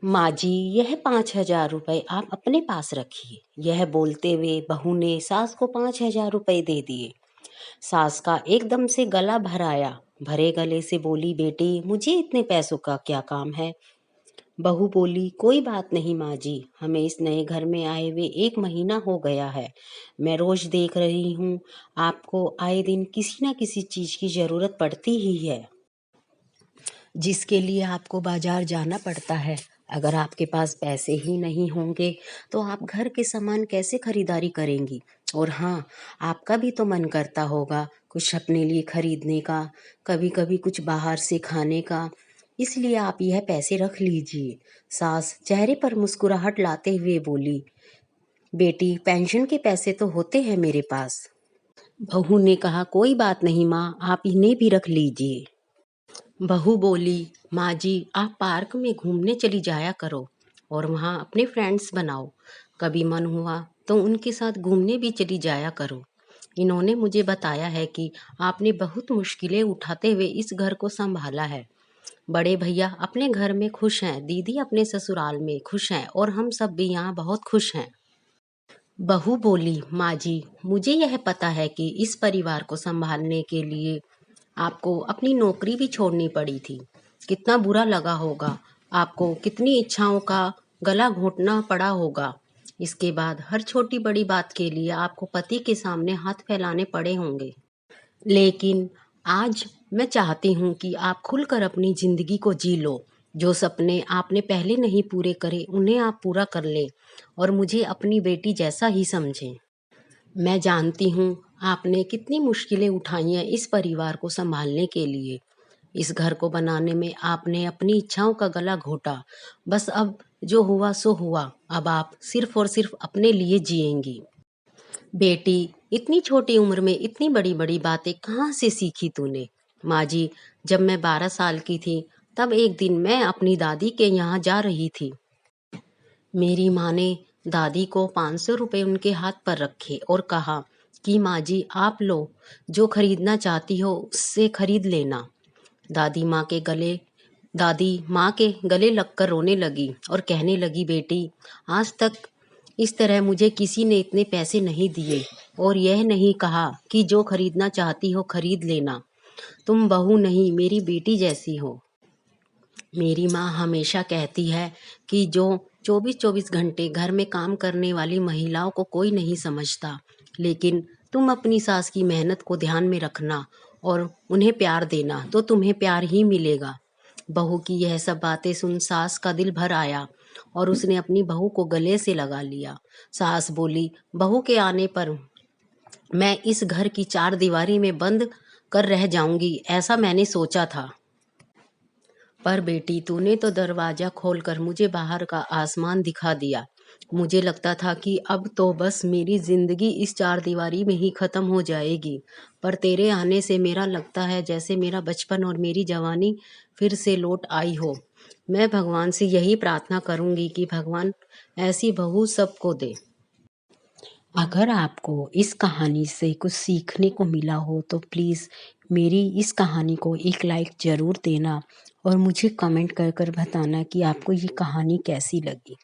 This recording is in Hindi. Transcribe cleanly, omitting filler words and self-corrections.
माँ जी, यह 5,000 रुपये आप अपने पास रखिए। यह बोलते हुए बहू ने सास को 5,000 रुपये दे दिए। सास का एकदम से गला भर आया। भरे गले से बोली, बेटी मुझे इतने पैसों का क्या काम है। बहू बोली, कोई बात नहीं माँ जी, हमें इस नए घर में आए हुए 1 महीना हो गया है। मैं रोज देख रही हूँ आपको आए दिन किसी न किसी चीज की जरूरत पड़ती ही है, जिसके लिए आपको बाजार जाना पड़ता है। अगर आपके पास पैसे ही नहीं होंगे तो आप घर के सामान कैसे खरीदारी करेंगी। और हाँ, आपका भी तो मन करता होगा कुछ अपने लिए खरीदने का, कभी कभी कुछ बाहर से खाने का। इसलिए आप यह पैसे रख लीजिए। सास चेहरे पर मुस्कुराहट लाते हुए बोली, बेटी पेंशन के पैसे तो होते हैं मेरे पास। बहू ने कहा, कोई बात नहीं माँ, आप इन्हें भी रख लीजिए। बहू बोली, माँ जी आप पार्क में घूमने चली जाया करो और वहाँ अपने फ्रेंड्स बनाओ। कभी मन हुआ तो उनके साथ घूमने भी चली जाया करो। इन्होंने मुझे बताया है कि आपने बहुत मुश्किलें उठाते हुए इस घर को संभाला है। बड़े भैया अपने घर में खुश हैं, दीदी अपने ससुराल में खुश हैं और हम सब भी यहाँ बहुत खुश हैं। बहू बोली, माँ जी मुझे यह पता है कि इस परिवार को संभालने के लिए आपको अपनी नौकरी भी छोड़नी पड़ी थी। कितना बुरा लगा होगा आपको, कितनी इच्छाओं का गला घोंटना पड़ा होगा। इसके बाद हर छोटी बड़ी बात के लिए आपको पति के सामने हाथ फैलाने पड़े होंगे। लेकिन आज मैं चाहती हूँ कि आप खुलकर अपनी जिंदगी को जी लो। जो सपने आपने पहले नहीं पूरे करे उन्हें आप पूरा कर लें और मुझे अपनी बेटी जैसा ही समझें। मैं जानती हूँ आपने कितनी मुश्किलें उठाई हैं इस परिवार को संभालने के लिए। इस घर को बनाने में आपने अपनी इच्छाओं का गला घोटा। बस अब जो हुआ सो हुआ। अब आप सिर्फ और सिर्फ अपने लिए जिएंगी। बेटी इतनी छोटी उम्र में इतनी बड़ी बड़ी बातें कहाँ से सीखी तूने। माँ जी, जब मैं 12 साल की थी तब एक दिन मैं अपनी दादी के यहाँ जा रही थी। मेरी माँ ने दादी को 500 रुपये उनके हाथ पर रखे और कहा कि माँ जी आप लो, जो खरीदना चाहती हो उससे खरीद लेना। दादी माँ के गले लगकर रोने लगी और कहने लगी, बेटी आज तक इस तरह मुझे किसी ने इतने पैसे नहीं दिए और यह नहीं कहा कि जो खरीदना चाहती हो खरीद लेना। तुम बहू नहीं मेरी बेटी जैसी हो। मेरी माँ हमेशा कहती है कि जो 24-24 घंटे घर में काम करने वाली महिलाओं को कोई नहीं समझता, लेकिन तुम अपनी सास की मेहनत को ध्यान में रखना और उन्हें प्यार देना तो तुम्हें प्यार ही मिलेगा। बहू की यह सब बातें सुन सास का दिल भर आया और उसने अपनी बहू को गले से लगा लिया। सास बोली, बहू के आने पर मैं इस घर की 4 दीवारी में बंद कर रह जाऊंगी, ऐसा मैंने सोचा था। पर बेटी तूने तो दरवाजा खोलकर मुझे बाहर का आसमान दिखा दिया। मुझे लगता था कि अब तो बस मेरी जिंदगी इस 4 दीवारी में ही खत्म हो जाएगी, पर तेरे आने से मेरा लगता है जैसे मेरा बचपन और मेरी जवानी फिर से लौट आई हो। मैं भगवान से यही प्रार्थना करूंगी कि भगवान ऐसी बहू सबको दे। अगर आपको इस कहानी से कुछ सीखने को मिला हो तो प्लीज़ मेरी इस कहानी को एक लाइक ज़रूर देना और मुझे कमेंट कर कर बताना कि आपको ये कहानी कैसी लगी।